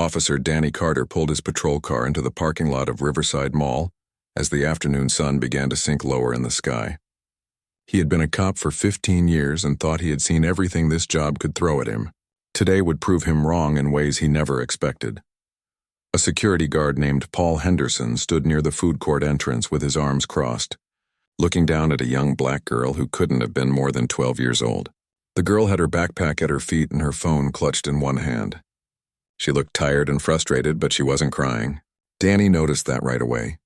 Officer Danny Carter pulled his patrol car into the parking lot of Riverside Mall as the afternoon sun began to sink lower in the sky. He had been a cop for 15 years and thought he had seen everything this job could throw at him. Today would prove him wrong in ways he never expected. A security guard named Paul Henderson stood near the food court entrance with his arms crossed, looking down at a young black girl who couldn't have been more than 12 years old. The girl had her backpack at her feet and her phone clutched in one hand. She looked tired and frustrated, but she wasn't crying. Danny noticed that right away.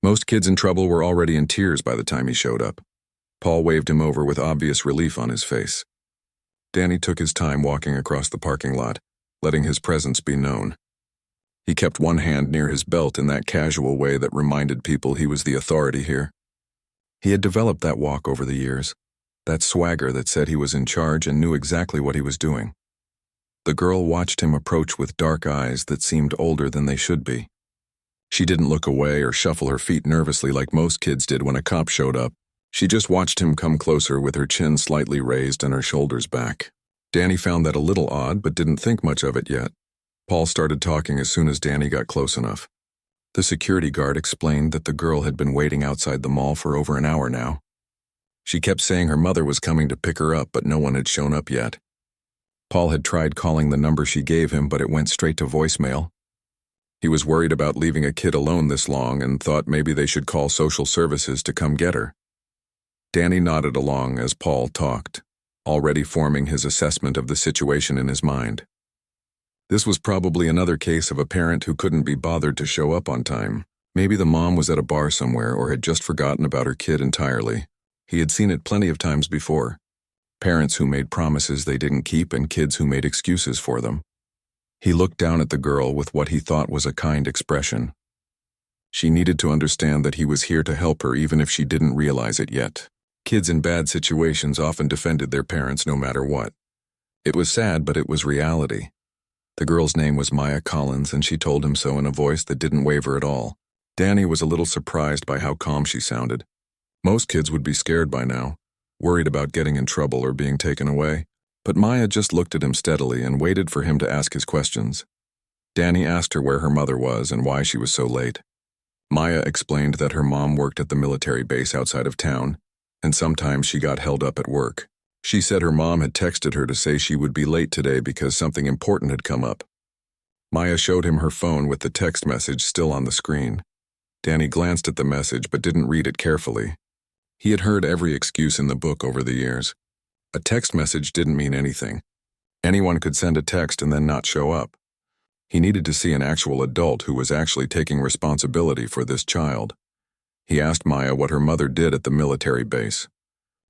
Most kids in trouble were already in tears by the time he showed up. Paul waved him over with obvious relief on his face. Danny took his time walking across the parking lot, letting his presence be known. He kept one hand near his belt in that casual way that reminded people he was the authority here. He had developed that walk over the years, that swagger that said he was in charge and knew exactly what he was doing. The girl watched him approach with dark eyes that seemed older than they should be. She didn't look away or shuffle her feet nervously like most kids did when a cop showed up. She just watched him come closer with her chin slightly raised and her shoulders back. Danny found that a little odd but didn't think much of it yet. Paul started talking as soon as Danny got close enough. The security guard explained that the girl had been waiting outside the mall for over an hour now. She kept saying her mother was coming to pick her up, but no one had shown up yet. Paul had tried calling the number she gave him, but it went straight to voicemail. He was worried about leaving a kid alone this long and thought maybe they should call social services to come get her. Danny nodded along as Paul talked, already forming his assessment of the situation in his mind. This was probably another case of a parent who couldn't be bothered to show up on time. Maybe the mom was at a bar somewhere or had just forgotten about her kid entirely. He had seen it plenty of times before. Parents who made promises they didn't keep and kids who made excuses for them. He looked down at the girl with what he thought was a kind expression. She needed to understand that he was here to help her even if she didn't realize it yet. Kids in bad situations often defended their parents no matter what. It was sad, but it was reality. The girl's name was Maya Collins, and she told him so in a voice that didn't waver at all. Danny was a little surprised by how calm she sounded. Most kids would be scared by now, worried about getting in trouble or being taken away. But Maya just looked at him steadily and waited for him to ask his questions. Danny asked her where her mother was and why she was so late. Maya explained that her mom worked at the military base outside of town, and sometimes she got held up at work. She said her mom had texted her to say she would be late today because something important had come up. Maya showed him her phone with the text message still on the screen. Danny glanced at the message but didn't read it carefully. He had heard every excuse in the book over the years. A text message didn't mean anything. Anyone could send a text and then not show up. He needed to see an actual adult who was actually taking responsibility for this child. He asked Maya what her mother did at the military base,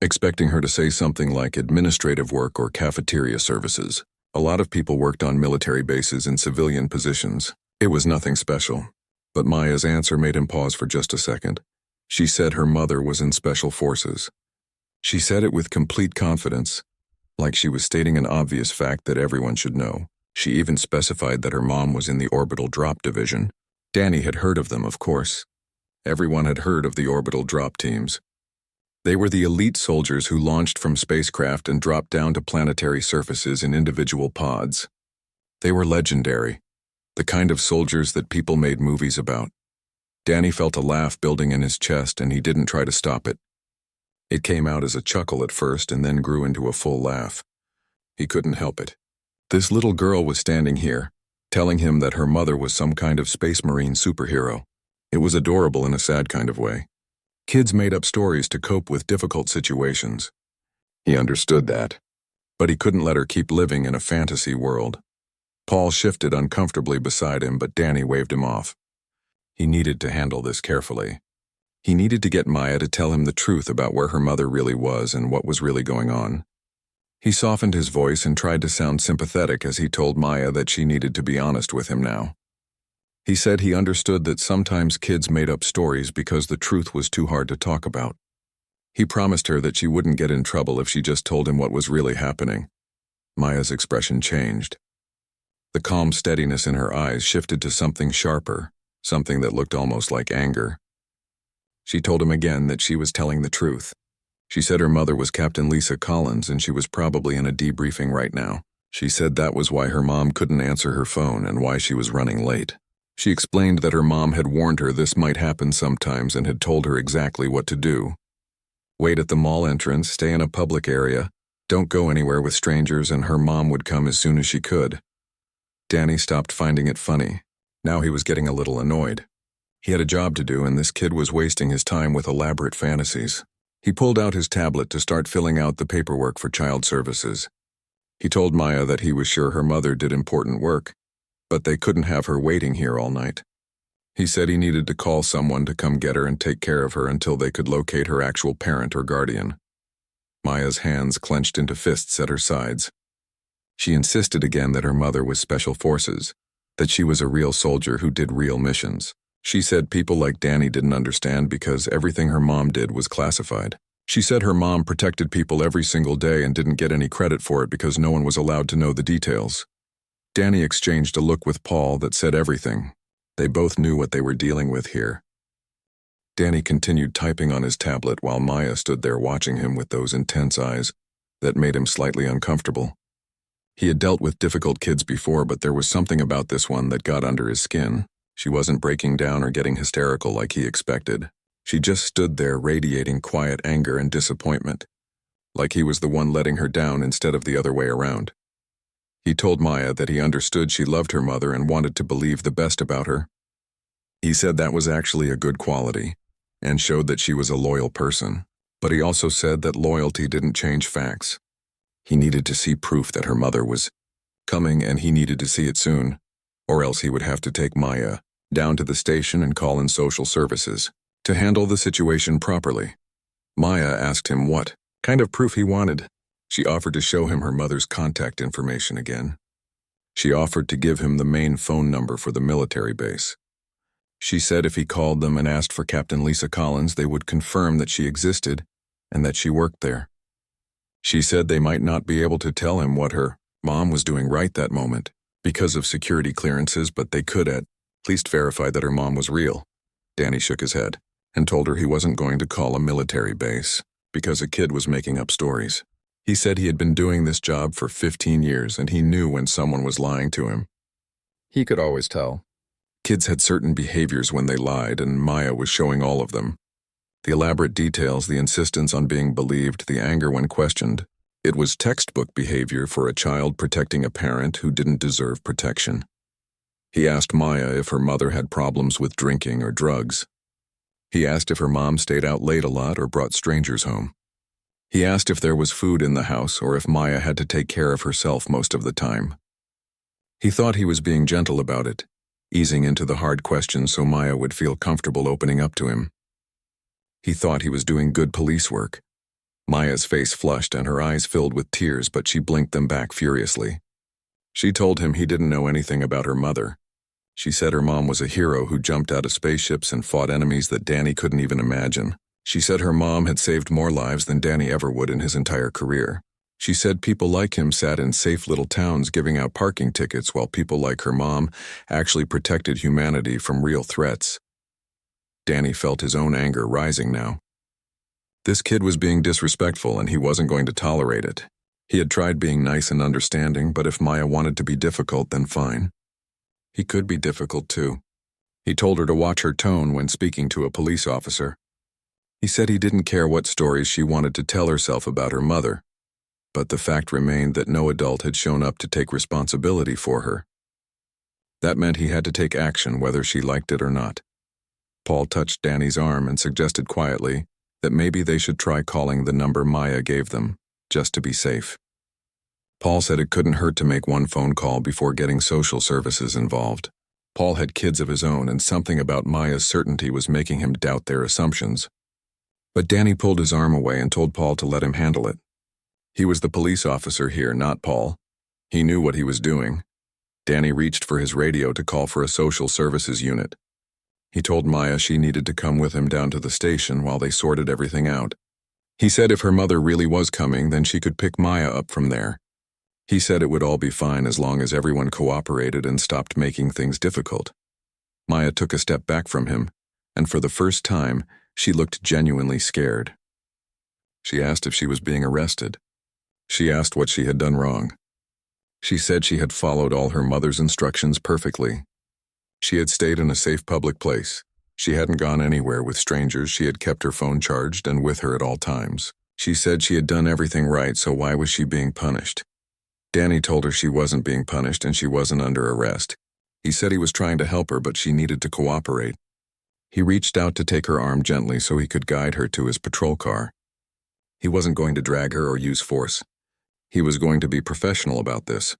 expecting her to say something like administrative work or cafeteria services. A lot of people worked on military bases in civilian positions. It was nothing special. But Maya's answer made him pause for just a second. She said her mother was in special forces. She said it with complete confidence, like she was stating an obvious fact that everyone should know. She even specified that her mom was in the orbital drop division. Danny had heard of them, of course. Everyone had heard of the orbital drop teams. They were the elite soldiers who launched from spacecraft and dropped down to planetary surfaces in individual pods. They were legendary, the kind of soldiers that people made movies about. Danny felt a laugh building in his chest, and he didn't try to stop it. It came out as a chuckle at first and then grew into a full laugh. He couldn't help it. This little girl was standing here, telling him that her mother was some kind of space marine superhero. It was adorable in a sad kind of way. Kids made up stories to cope with difficult situations. He understood that. But he couldn't let her keep living in a fantasy world. Paul shifted uncomfortably beside him, but Danny waved him off. He needed to handle this carefully. He needed to get Maya to tell him the truth about where her mother really was and what was really going on. He softened his voice and tried to sound sympathetic as he told Maya that she needed to be honest with him now. He said he understood that sometimes kids made up stories because the truth was too hard to talk about. He promised her that she wouldn't get in trouble if she just told him what was really happening. Maya's expression changed. The calm steadiness in her eyes shifted to something sharper, something that looked almost like anger. She told him again that she was telling the truth. She said her mother was Captain Lisa Collins and she was probably in a debriefing right now. She said that was why her mom couldn't answer her phone and why she was running late. She explained that her mom had warned her this might happen sometimes and had told her exactly what to do. Wait at the mall entrance, stay in a public area, don't go anywhere with strangers, and her mom would come as soon as she could. Danny stopped finding it funny. Now he was getting a little annoyed. He had a job to do, and this kid was wasting his time with elaborate fantasies. He pulled out his tablet to start filling out the paperwork for child services. He told Maya that he was sure her mother did important work, but they couldn't have her waiting here all night. He said he needed to call someone to come get her and take care of her until they could locate her actual parent or guardian. Maya's hands clenched into fists at her sides. She insisted again that her mother was special forces, that she was a real soldier who did real missions. She said people like Danny didn't understand because everything her mom did was classified. She said her mom protected people every single day and didn't get any credit for it because no one was allowed to know the details. Danny exchanged a look with Paul that said everything. They both knew what they were dealing with here. Danny continued typing on his tablet while Maya stood there watching him with those intense eyes that made him slightly uncomfortable. He had dealt with difficult kids before, but there was something about this one that got under his skin. She wasn't breaking down or getting hysterical like he expected. She just stood there radiating quiet anger and disappointment, like he was the one letting her down instead of the other way around. He told Maya that he understood she loved her mother and wanted to believe the best about her. He said that was actually a good quality, and showed that she was a loyal person. But he also said that loyalty didn't change facts. He needed to see proof that her mother was coming, and he needed to see it soon, or else he would have to take Maya down to the station and call in social services to handle the situation properly. Maya asked him what kind of proof he wanted. She offered to show him her mother's contact information again. She offered to give him the main phone number for the military base. She said if he called them and asked for Captain Lisa Collins, they would confirm that she existed and that she worked there. She said they might not be able to tell him what her mom was doing right that moment because of security clearances, but they could at least verify that her mom was real. Danny shook his head and told her he wasn't going to call a military base because a kid was making up stories. He said he had been doing this job for 15 years and he knew when someone was lying to him. He could always tell. Kids had certain behaviors when they lied, and Maya was showing all of them. The elaborate details, the insistence on being believed, the anger when questioned. It was textbook behavior for a child protecting a parent who didn't deserve protection. He asked Maya if her mother had problems with drinking or drugs. He asked if her mom stayed out late a lot or brought strangers home. He asked if there was food in the house or if Maya had to take care of herself most of the time. He thought he was being gentle about it, easing into the hard questions so Maya would feel comfortable opening up to him. He thought he was doing good police work. Maya's face flushed and her eyes filled with tears, but she blinked them back furiously. She told him he didn't know anything about her mother. She said her mom was a hero who jumped out of spaceships and fought enemies that Danny couldn't even imagine. She said her mom had saved more lives than Danny ever would in his entire career. She said people like him sat in safe little towns giving out parking tickets while people like her mom actually protected humanity from real threats. Danny felt his own anger rising now. This kid was being disrespectful and he wasn't going to tolerate it. He had tried being nice and understanding, but if Maya wanted to be difficult, then fine. He could be difficult too. He told her to watch her tone when speaking to a police officer. He said he didn't care what stories she wanted to tell herself about her mother, but the fact remained that no adult had shown up to take responsibility for her. That meant he had to take action whether she liked it or not. Paul touched Danny's arm and suggested quietly that maybe they should try calling the number Maya gave them, just to be safe. Paul said it couldn't hurt to make one phone call before getting social services involved. Paul had kids of his own, and something about Maya's certainty was making him doubt their assumptions. But Danny pulled his arm away and told Paul to let him handle it. He was the police officer here, not Paul. He knew what he was doing. Danny reached for his radio to call for a social services unit. He told Maya she needed to come with him down to the station while they sorted everything out. He said if her mother really was coming, then she could pick Maya up from there. He said it would all be fine as long as everyone cooperated and stopped making things difficult. Maya took a step back from him, and for the first time, she looked genuinely scared. She asked if she was being arrested. She asked what she had done wrong. She said she had followed all her mother's instructions perfectly. She had stayed in a safe public place. She hadn't gone anywhere with strangers. She had kept her phone charged and with her at all times. She said she had done everything right, so why was she being punished? Danny told her she wasn't being punished and she wasn't under arrest. He said he was trying to help her, but she needed to cooperate. He reached out to take her arm gently so he could guide her to his patrol car. He wasn't going to drag her or use force. He was going to be professional about this.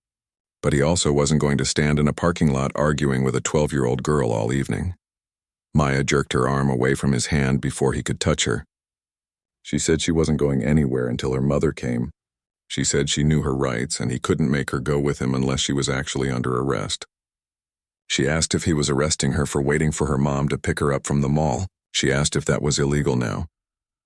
But he also wasn't going to stand in a parking lot arguing with a 12-year-old girl all evening. Maya jerked her arm away from his hand before he could touch her. She said she wasn't going anywhere until her mother came. She said she knew her rights and he couldn't make her go with him unless she was actually under arrest. She asked if he was arresting her for waiting for her mom to pick her up from the mall. She asked if that was illegal now.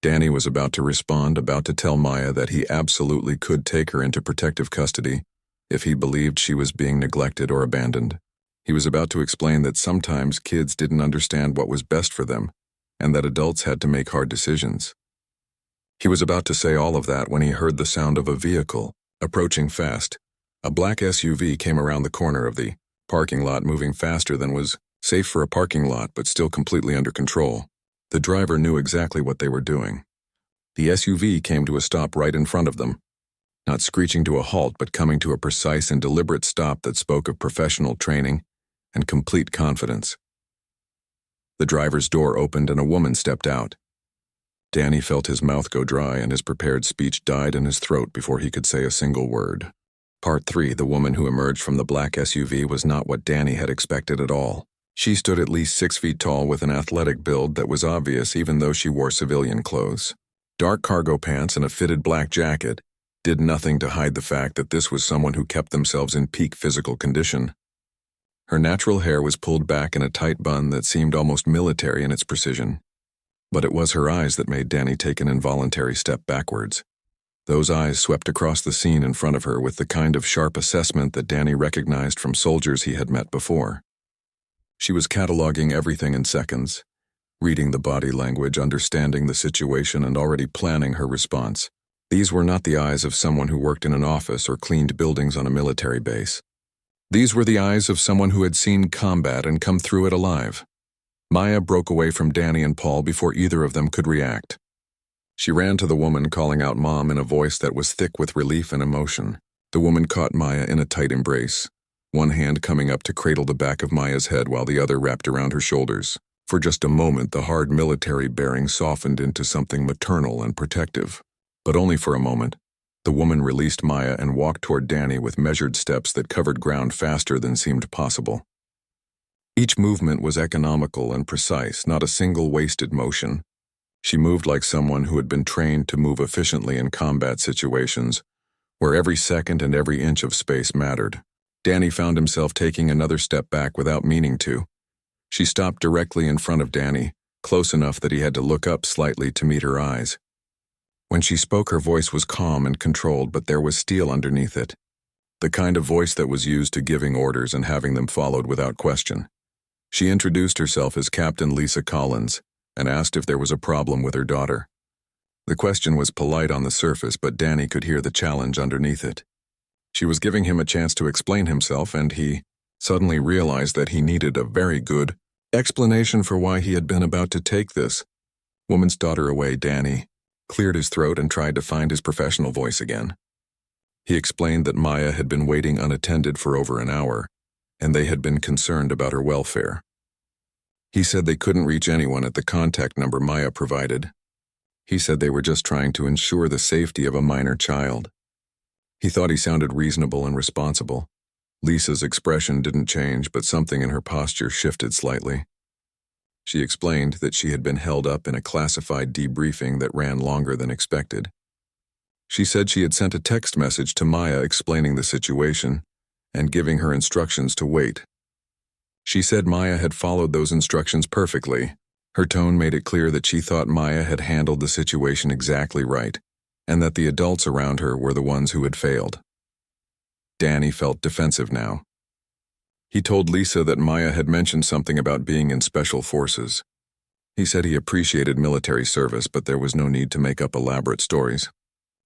Danny was about to respond, about to tell Maya that he absolutely could take her into protective custody if he believed she was being neglected or abandoned. He was about to explain that sometimes kids didn't understand what was best for them and that adults had to make hard decisions. He was about to say all of that when he heard the sound of a vehicle approaching fast. A black SUV came around the corner of the parking lot, moving faster than was safe for a parking lot but still completely under control. The driver knew exactly what they were doing. The SUV came to a stop right in front of them, not screeching to a halt but coming to a precise and deliberate stop that spoke of professional training and complete confidence. The driver's door opened and a woman stepped out. Danny felt his mouth go dry and his prepared speech died in his throat before he could say a single word. Part 3. The woman who emerged from the black SUV was not what Danny had expected at all. She stood at least 6 feet tall with an athletic build that was obvious even though she wore civilian clothes. Dark cargo pants and a fitted black jacket did nothing to hide the fact that this was someone who kept themselves in peak physical condition. Her natural hair was pulled back in a tight bun that seemed almost military in its precision. But it was her eyes that made Danny take an involuntary step backwards. Those eyes swept across the scene in front of her with the kind of sharp assessment that Danny recognized from soldiers he had met before. She was cataloging everything in seconds, reading the body language, understanding the situation, and already planning her response. These were not the eyes of someone who worked in an office or cleaned buildings on a military base. These were the eyes of someone who had seen combat and come through it alive. Maya broke away from Danny and Paul before either of them could react. She ran to the woman, calling out "Mom" in a voice that was thick with relief and emotion. The woman caught Maya in a tight embrace, one hand coming up to cradle the back of Maya's head while the other wrapped around her shoulders. For just a moment, the hard military bearing softened into something maternal and protective. But only for a moment. The woman released Maya and walked toward Danny with measured steps that covered ground faster than seemed possible. Each movement was economical and precise, not a single wasted motion. She moved like someone who had been trained to move efficiently in combat situations, where every second and every inch of space mattered. Danny found himself taking another step back without meaning to. She stopped directly in front of Danny, close enough that he had to look up slightly to meet her eyes. When she spoke, her voice was calm and controlled, but there was steel underneath it. The kind of voice that was used to giving orders and having them followed without question. She introduced herself as Captain Lisa Collins and asked if there was a problem with her daughter. The question was polite on the surface, but Danny could hear the challenge underneath it. She was giving him a chance to explain himself, and he suddenly realized that he needed a very good explanation for why he had been about to take this woman's daughter away. Danny cleared his throat and tried to find his professional voice again. He explained that Maya had been waiting unattended for over an hour, and they had been concerned about her welfare. He said they couldn't reach anyone at the contact number Maya provided. He said they were just trying to ensure the safety of a minor child. He thought he sounded reasonable and responsible. Lisa's expression didn't change, but something in her posture shifted slightly. She explained that she had been held up in a classified debriefing that ran longer than expected. She said she had sent a text message to Maya explaining the situation and giving her instructions to wait. She said Maya had followed those instructions perfectly. Her tone made it clear that she thought Maya had handled the situation exactly right, and that the adults around her were the ones who had failed. Danny felt defensive now. He told Lisa that Maya had mentioned something about being in special forces. He said he appreciated military service, but there was no need to make up elaborate stories.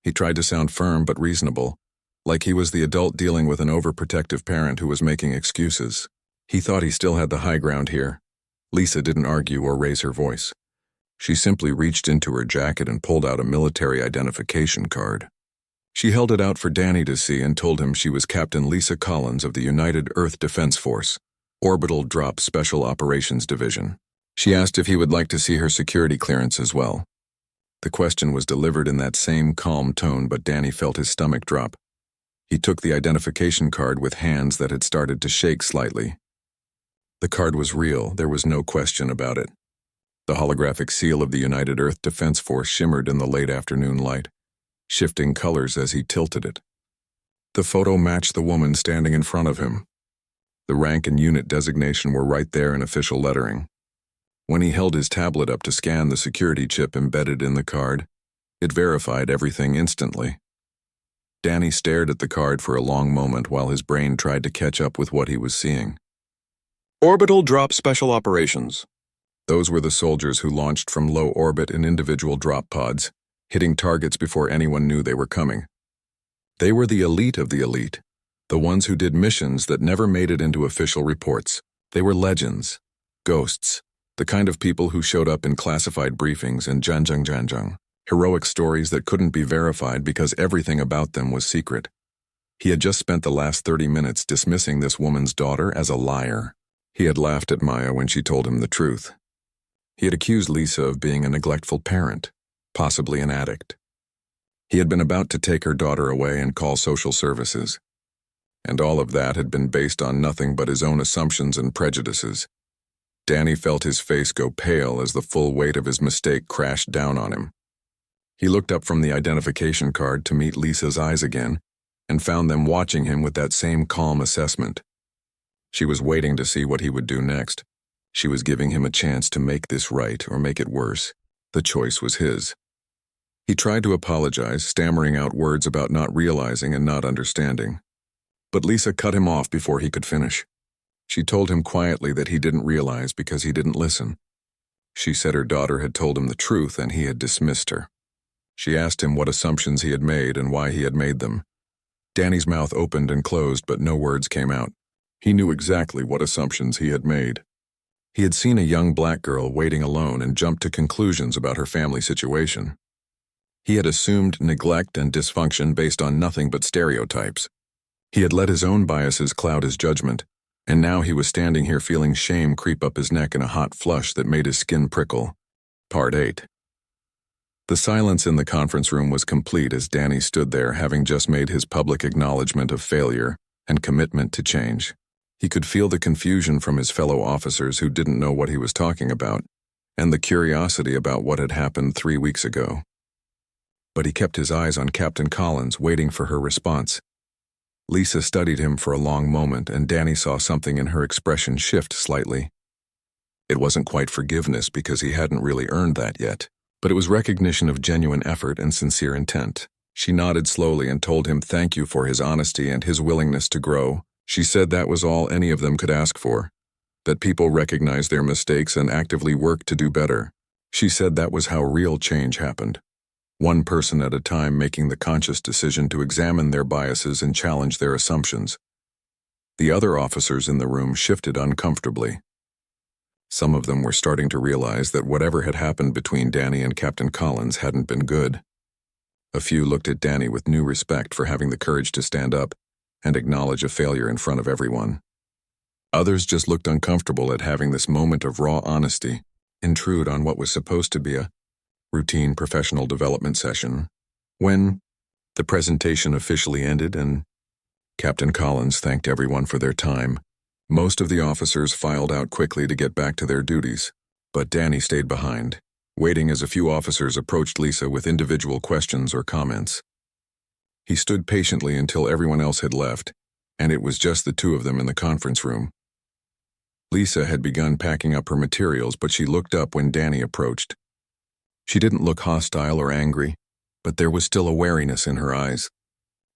He tried to sound firm but reasonable, like he was the adult dealing with an overprotective parent who was making excuses. He thought he still had the high ground here. Lisa didn't argue or raise her voice. She simply reached into her jacket and pulled out a military identification card. She held it out for Danny to see and told him she was Captain Lisa Collins of the United Earth Defense Force, Orbital Drop Special Operations Division. She asked if he would like to see her security clearance as well. The question was delivered in that same calm tone, but Danny felt his stomach drop. He took the identification card with hands that had started to shake slightly. The card was real, there was no question about it. The holographic seal of the United Earth Defense Force shimmered in the late afternoon light, shifting colors as he tilted it. The photo matched the woman standing in front of him. The rank and unit designation were right there in official lettering. When he held his tablet up to scan the security chip embedded in the card, it verified everything instantly. Danny stared at the card for a long moment while his brain tried to catch up with what he was seeing. Orbital Drop Special Operations. Those were the soldiers who launched from low orbit in individual drop pods, hitting targets before anyone knew they were coming. They were the elite of the elite, the ones who did missions that never made it into official reports. They were legends, ghosts, the kind of people who showed up in classified briefings and janjang, heroic stories that couldn't be verified because everything about them was secret. He had just spent the last 30 minutes dismissing this woman's daughter as a liar. He had laughed at Maya when she told him the truth. He had accused Lisa of being a neglectful parent, possibly an addict. He had been about to take her daughter away and call social services. And all of that had been based on nothing but his own assumptions and prejudices. Danny felt his face go pale as the full weight of his mistake crashed down on him. He looked up from the identification card to meet Lisa's eyes again and found them watching him with that same calm assessment. She was waiting to see what he would do next. She was giving him a chance to make this right or make it worse. The choice was his. He tried to apologize, stammering out words about not realizing and not understanding. But Lisa cut him off before he could finish. She told him quietly that he didn't realize because he didn't listen. She said her daughter had told him the truth and he had dismissed her. She asked him what assumptions he had made and why he had made them. Danny's mouth opened and closed, but no words came out. He knew exactly what assumptions he had made. He had seen a young black girl waiting alone and jumped to conclusions about her family situation. He had assumed neglect and dysfunction based on nothing but stereotypes. He had let his own biases cloud his judgment, and now he was standing here feeling shame creep up his neck in a hot flush that made his skin prickle. Part 8. The silence in the conference room was complete as Danny stood there, having just made his public acknowledgement of failure and commitment to change. He could feel the confusion from his fellow officers who didn't know what he was talking about, and the curiosity about what had happened 3 weeks ago. But he kept his eyes on Captain Collins, waiting for her response. Lisa studied him for a long moment, and Danny saw something in her expression shift slightly. It wasn't quite forgiveness because he hadn't really earned that yet, but it was recognition of genuine effort and sincere intent. She nodded slowly and told him thank you for his honesty and his willingness to grow. She said that was all any of them could ask for, that people recognize their mistakes and actively work to do better. She said that was how real change happened. One person at a time making the conscious decision to examine their biases and challenge their assumptions. The other officers in the room shifted uncomfortably. Some of them were starting to realize that whatever had happened between Danny and Captain Collins hadn't been good. A few looked at Danny with new respect for having the courage to stand up and acknowledge a failure in front of everyone. Others just looked uncomfortable at having this moment of raw honesty intrude on what was supposed to be a routine professional development session. When the presentation officially ended and Captain Collins thanked everyone for their time, most of the officers filed out quickly to get back to their duties, but Danny stayed behind, waiting as a few officers approached Lisa with individual questions or comments. He stood patiently until everyone else had left, and it was just the two of them in the conference room. Lisa had begun packing up her materials, but she looked up when Danny approached. She didn't look hostile or angry, but there was still a wariness in her eyes.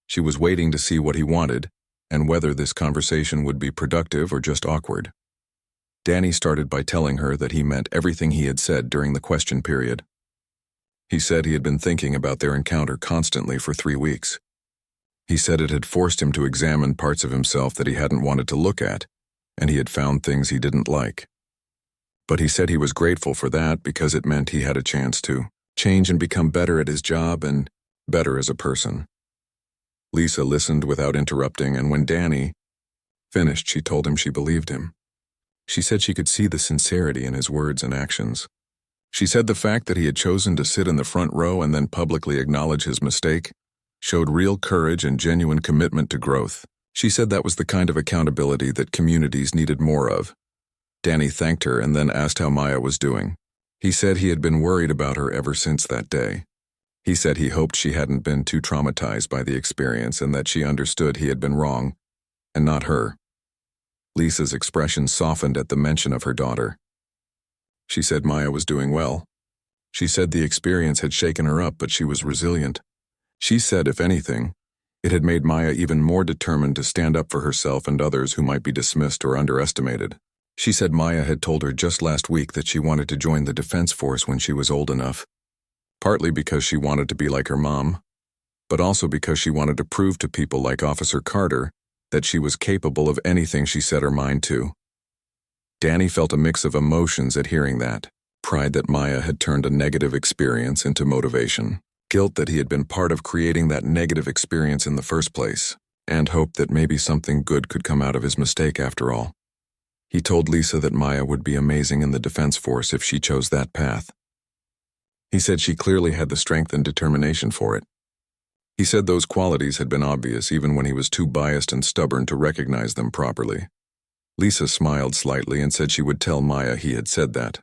She was waiting to see what he wanted, and whether this conversation would be productive or just awkward. Danny started by telling her that he meant everything he had said during the question period. He said he had been thinking about their encounter constantly for 3 weeks. He said it had forced him to examine parts of himself that he hadn't wanted to look at, and he had found things he didn't like. But he said he was grateful for that because it meant he had a chance to change and become better at his job and better as a person. Lisa listened without interrupting, and when Danny finished, she told him she believed him. She said she could see the sincerity in his words and actions. She said the fact that he had chosen to sit in the front row and then publicly acknowledge his mistake showed real courage and genuine commitment to growth. She said that was the kind of accountability that communities needed more of. Danny thanked her and then asked how Maya was doing. He said he had been worried about her ever since that day. He said he hoped she hadn't been too traumatized by the experience and that she understood he had been wrong, and not her. Lisa's expression softened at the mention of her daughter. She said Maya was doing well. She said the experience had shaken her up, but she was resilient. She said, if anything, it had made Maya even more determined to stand up for herself and others who might be dismissed or underestimated. She said Maya had told her just last week that she wanted to join the Defense Force when she was old enough, partly because she wanted to be like her mom, but also because she wanted to prove to people like Officer Carter that she was capable of anything she set her mind to. Danny felt a mix of emotions at hearing that: pride that Maya had turned a negative experience into motivation, guilt that he had been part of creating that negative experience in the first place, and hope that maybe something good could come out of his mistake after all. He told Lisa that Maya would be amazing in the Defense Force if she chose that path. He said she clearly had the strength and determination for it. He said those qualities had been obvious even when he was too biased and stubborn to recognize them properly. Lisa smiled slightly and said she would tell Maya he had said that.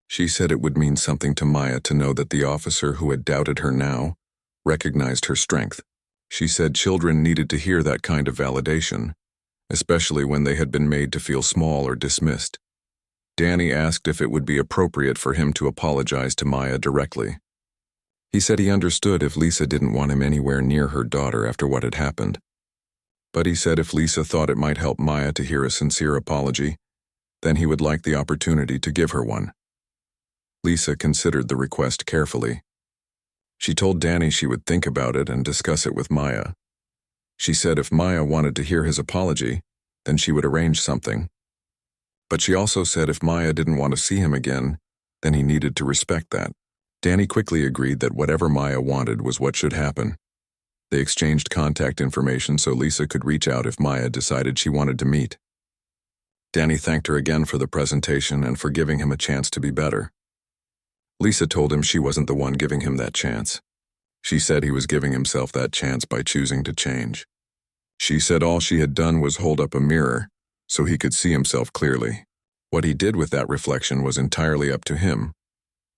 She said it would mean something to Maya to know that the officer who had doubted her now recognized her strength. She said children needed to hear that kind of validation, especially when they had been made to feel small or dismissed. Danny asked if it would be appropriate for him to apologize to Maya directly. He said he understood if Lisa didn't want him anywhere near her daughter after what had happened. But he said if Lisa thought it might help Maya to hear a sincere apology, then he would like the opportunity to give her one. Lisa considered the request carefully. She told Danny she would think about it and discuss it with Maya. She said if Maya wanted to hear his apology, then she would arrange something. But she also said if Maya didn't want to see him again, then he needed to respect that. Danny quickly agreed that whatever Maya wanted was what should happen. They exchanged contact information so Lisa could reach out if Maya decided she wanted to meet. Danny thanked her again for the presentation and for giving him a chance to be better. Lisa told him she wasn't the one giving him that chance. She said he was giving himself that chance by choosing to change. She said all she had done was hold up a mirror so he could see himself clearly. What he did with that reflection was entirely up to him.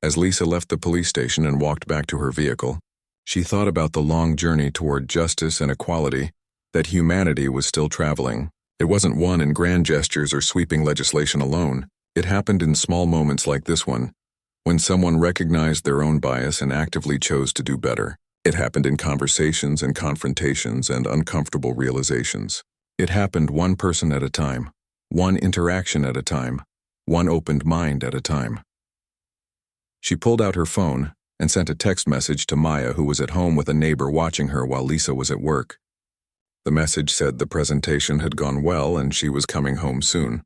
As Lisa left the police station and walked back to her vehicle, she thought about the long journey toward justice and equality that humanity was still traveling. It wasn't won in grand gestures or sweeping legislation alone. It happened in small moments like this one, when someone recognized their own bias and actively chose to do better. It happened in conversations and confrontations and uncomfortable realizations. It happened one person at a time, one interaction at a time, one opened mind at a time. She pulled out her phone and sent a text message to Maya, who was at home with a neighbor watching her while Lisa was at work. The message said the presentation had gone well and she was coming home soon.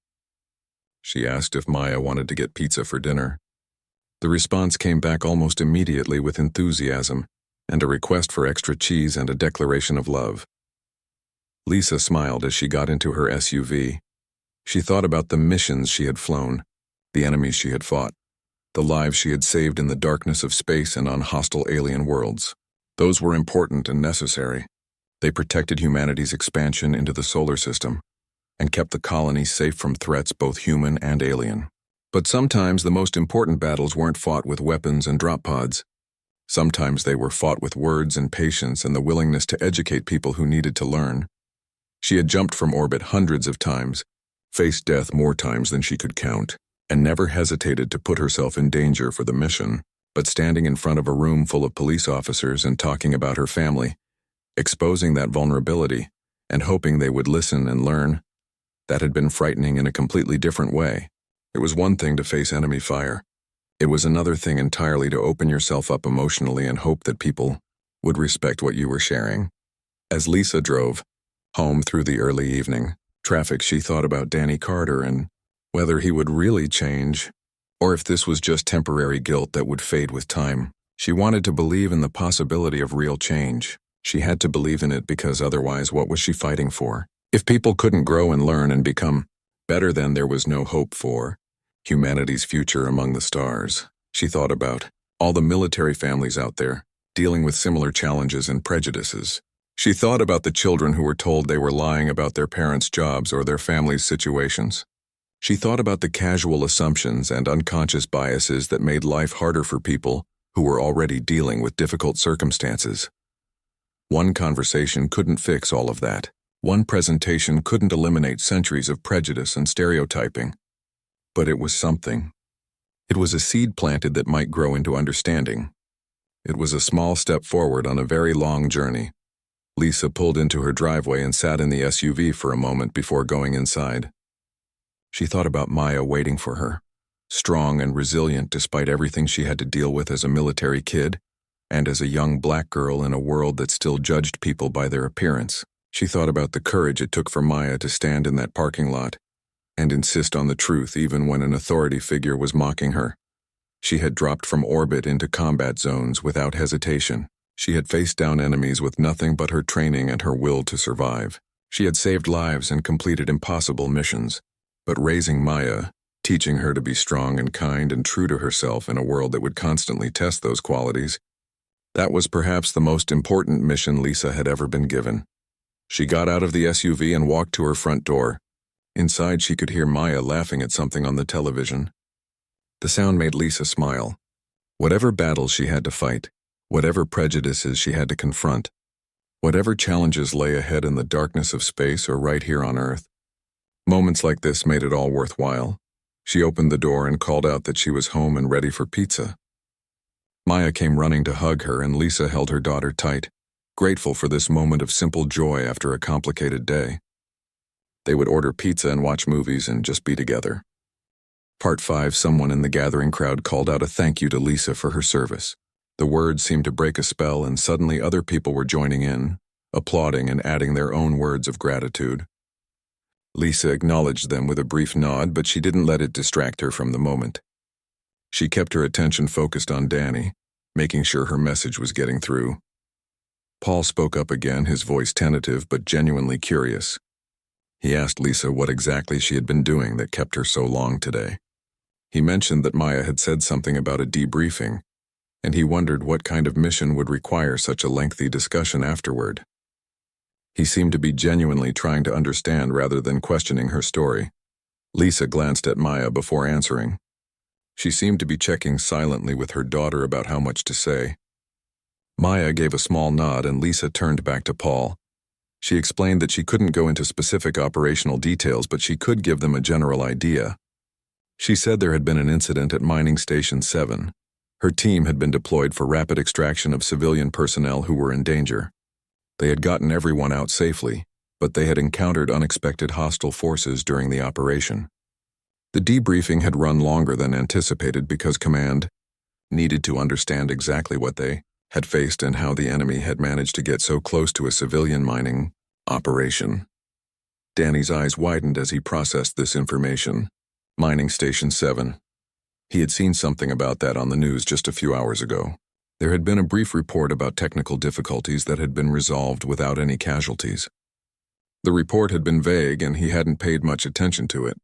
She asked if Maya wanted to get pizza for dinner. The response came back almost immediately with enthusiasm and a request for extra cheese and a declaration of love. Lisa smiled as she got into her SUV. She thought about the missions she had flown, the enemies she had fought, the lives she had saved in the darkness of space and on hostile alien worlds. Those were important and necessary. They protected humanity's expansion into the solar system and kept the colony safe from threats both human and alien. But sometimes the most important battles weren't fought with weapons and drop pods. Sometimes they were fought with words and patience and the willingness to educate people who needed to learn. She had jumped from orbit hundreds of times, faced death more times than she could count, and never hesitated to put herself in danger for the mission. But standing in front of a room full of police officers and talking about her family, exposing that vulnerability, and hoping they would listen and learn, that had been frightening in a completely different way. It was one thing to face enemy fire. It was another thing entirely to open yourself up emotionally and hope that people would respect what you were sharing. As Lisa drove home through the early evening traffic, she thought about Danny Carter and whether he would really change, or if this was just temporary guilt that would fade with time. She wanted to believe in the possibility of real change. She had to believe in it because otherwise what was she fighting for? If people couldn't grow and learn and become better, then there was no hope for humanity's future among the stars. She thought about all the military families out there dealing with similar challenges and prejudices. She thought about the children who were told they were lying about their parents' jobs or their families' situations. She thought about the casual assumptions and unconscious biases that made life harder for people who were already dealing with difficult circumstances. One conversation couldn't fix all of that. One presentation couldn't eliminate centuries of prejudice and stereotyping. But it was something. It was a seed planted that might grow into understanding. It was a small step forward on a very long journey. Lisa pulled into her driveway and sat in the SUV for a moment before going inside. She thought about Maya waiting for her, strong and resilient despite everything she had to deal with as a military kid and as a young black girl in a world that still judged people by their appearance. She thought about the courage it took for Maya to stand in that parking lot and insist on the truth even when an authority figure was mocking her. She had dropped from orbit into combat zones without hesitation. She had faced down enemies with nothing but her training and her will to survive. She had saved lives and completed impossible missions. But raising Maya, teaching her to be strong and kind and true to herself in a world that would constantly test those qualities, that was perhaps the most important mission Lisa had ever been given. She got out of the SUV and walked to her front door. Inside, she could hear Maya laughing at something on the television. The sound made Lisa smile. Whatever battles she had to fight, whatever prejudices she had to confront, whatever challenges lay ahead in the darkness of space or right here on Earth, moments like this made it all worthwhile. She opened the door and called out that she was home and ready for pizza. Maya came running to hug her, and Lisa held her daughter tight, grateful for this moment of simple joy after a complicated day. They would order pizza and watch movies and just be together. Part 5. Someone in the gathering crowd called out a thank you to Lisa for her service. The words seemed to break a spell, and suddenly other people were joining in, applauding and adding their own words of gratitude. Lisa acknowledged them with a brief nod, but she didn't let it distract her from the moment. She kept her attention focused on Danny, making sure her message was getting through. Paul spoke up again, his voice tentative but genuinely curious. He asked Lisa what exactly she had been doing that kept her so long today. He mentioned that Maya had said something about a debriefing, and he wondered what kind of mission would require such a lengthy discussion afterward. He seemed to be genuinely trying to understand rather than questioning her story. Lisa glanced at Maya before answering. She seemed to be checking silently with her daughter about how much to say. Maya gave a small nod, and Lisa turned back to Paul. She explained that she couldn't go into specific operational details, but she could give them a general idea. She said there had been an incident at Mining Station 7. Her team had been deployed for rapid extraction of civilian personnel who were in danger. They had gotten everyone out safely, but they had encountered unexpected hostile forces during the operation. The debriefing had run longer than anticipated because command needed to understand exactly what they had faced and how the enemy had managed to get so close to a civilian mining operation. Danny's eyes widened as he processed this information. Mining Station 7. He had seen something about that on the news just a few hours ago. There had been a brief report about technical difficulties that had been resolved without any casualties. The report had been vague, and he hadn't paid much attention to it.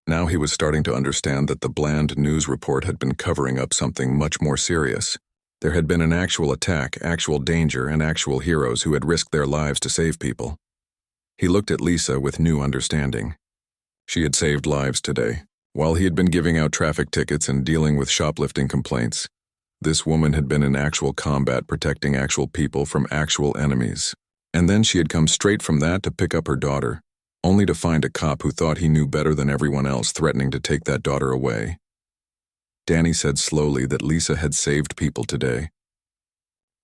Now he was starting to understand that the bland news report had been covering up something much more serious. There had been an actual attack, actual danger, and actual heroes who had risked their lives to save people. He looked at Lisa with new understanding. She had saved lives today. While he had been giving out traffic tickets and dealing with shoplifting complaints, this woman had been in actual combat protecting actual people from actual enemies. And then she had come straight from that to pick up her daughter, only to find a cop who thought he knew better than everyone else threatening to take that daughter away. Danny said slowly that Lisa had saved people today.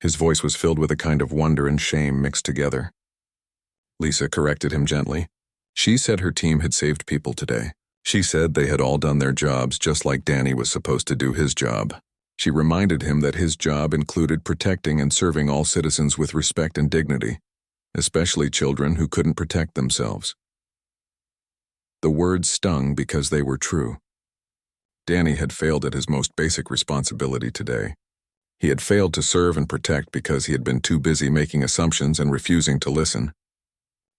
His voice was filled with a kind of wonder and shame mixed together. Lisa corrected him gently. She said her team had saved people today. She said they had all done their jobs just like Danny was supposed to do his job. She reminded him that his job included protecting and serving all citizens with respect and dignity. especially children who couldn't protect themselves. The words stung because they were true. Danny had failed at his most basic responsibility today. He had failed to serve and protect because he had been too busy making assumptions and refusing to listen.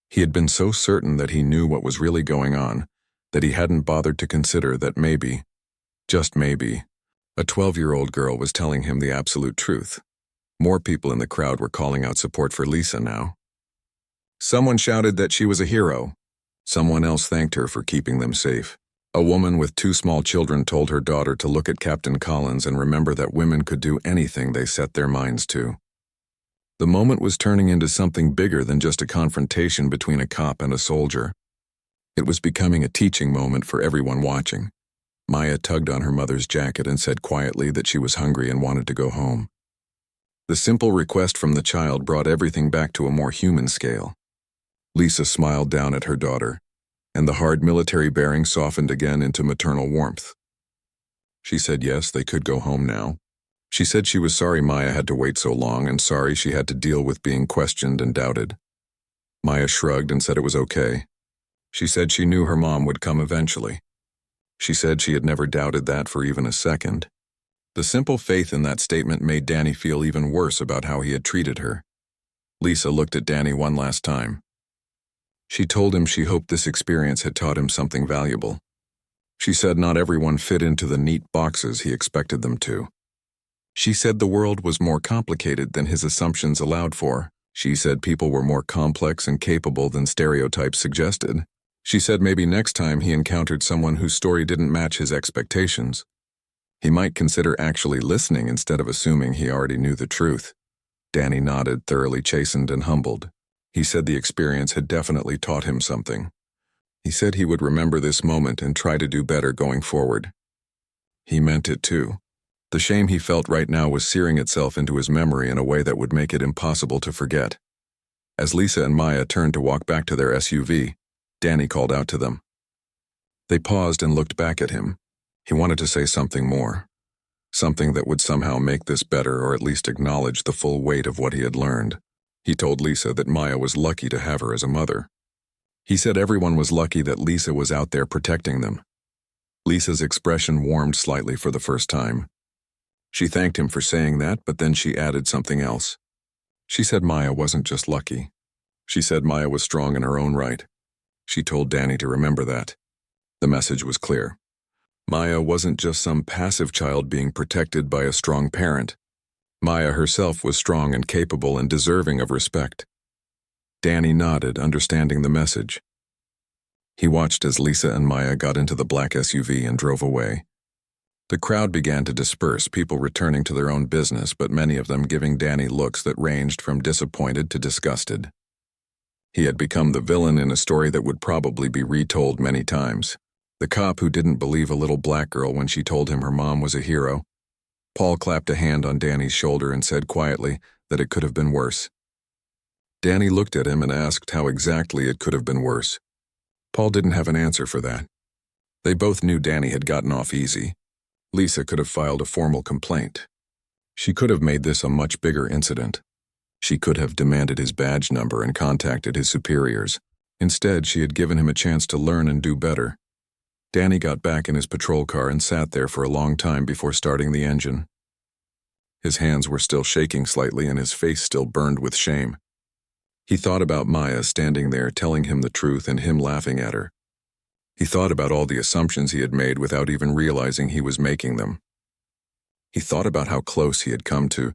He had been so certain that he knew what was really going on that he hadn't bothered to consider that maybe, just maybe, a 12-year-old girl was telling him the absolute truth. More people in the crowd were calling out support for Lisa now. Someone shouted that she was a hero. Someone else thanked her for keeping them safe. A woman with 2 small children told her daughter to look at Captain Collins and remember that women could do anything they set their minds to. The moment was turning into something bigger than just a confrontation between a cop and a soldier. It was becoming a teaching moment for everyone watching. Maya tugged on her mother's jacket and said quietly that she was hungry and wanted to go home. The simple request from the child brought everything back to a more human scale. Lisa smiled down at her daughter, and the hard military bearing softened again into maternal warmth. She said yes, they could go home now. She said she was sorry Maya had to wait so long and sorry she had to deal with being questioned and doubted. Maya shrugged and said it was okay. She said she knew her mom would come eventually. She said she had never doubted that for even a second. The simple faith in that statement made Danny feel even worse about how he had treated her. Lisa looked at Danny one last time. She told him she hoped this experience had taught him something valuable. She said not everyone fit into the neat boxes he expected them to. She said the world was more complicated than his assumptions allowed for. She said people were more complex and capable than stereotypes suggested. She said maybe next time he encountered someone whose story didn't match his expectations, he might consider actually listening instead of assuming he already knew the truth. Danny nodded, thoroughly chastened and humbled. He said the experience had definitely taught him something. He said he would remember this moment and try to do better going forward. He meant it too. The shame he felt right now was searing itself into his memory in a way that would make it impossible to forget. As Lisa and Maya turned to walk back to their SUV, Danny called out to them. They paused and looked back at him. He wanted to say something more. Something that would somehow make this better or at least acknowledge the full weight of what he had learned. He told Lisa that Maya was lucky to have her as a mother. He said everyone was lucky that Lisa was out there protecting them. Lisa's expression warmed slightly for the first time. She thanked him for saying that, but then she added something else. She said Maya wasn't just lucky. She said Maya was strong in her own right. She told Danny to remember that. The message was clear. Maya wasn't just some passive child being protected by a strong parent. Maya herself was strong and capable and deserving of respect. Danny nodded, understanding the message. He watched as Lisa and Maya got into the black SUV and drove away. The crowd began to disperse, people returning to their own business, but many of them giving Danny looks that ranged from disappointed to disgusted. He had become the villain in a story that would probably be retold many times. The cop who didn't believe a little black girl when she told him her mom was a hero. Paul clapped a hand on Danny's shoulder and said quietly that it could have been worse. Danny looked at him and asked how exactly it could have been worse. Paul didn't have an answer for that. They both knew Danny had gotten off easy. Lisa could have filed a formal complaint. She could have made this a much bigger incident. She could have demanded his badge number and contacted his superiors. Instead, she had given him a chance to learn and do better. Danny got back in his patrol car and sat there for a long time before starting the engine. His hands were still shaking slightly and his face still burned with shame. He thought about Maya standing there telling him the truth and him laughing at her. He thought about all the assumptions he had made without even realizing he was making them. He thought about how close he had come to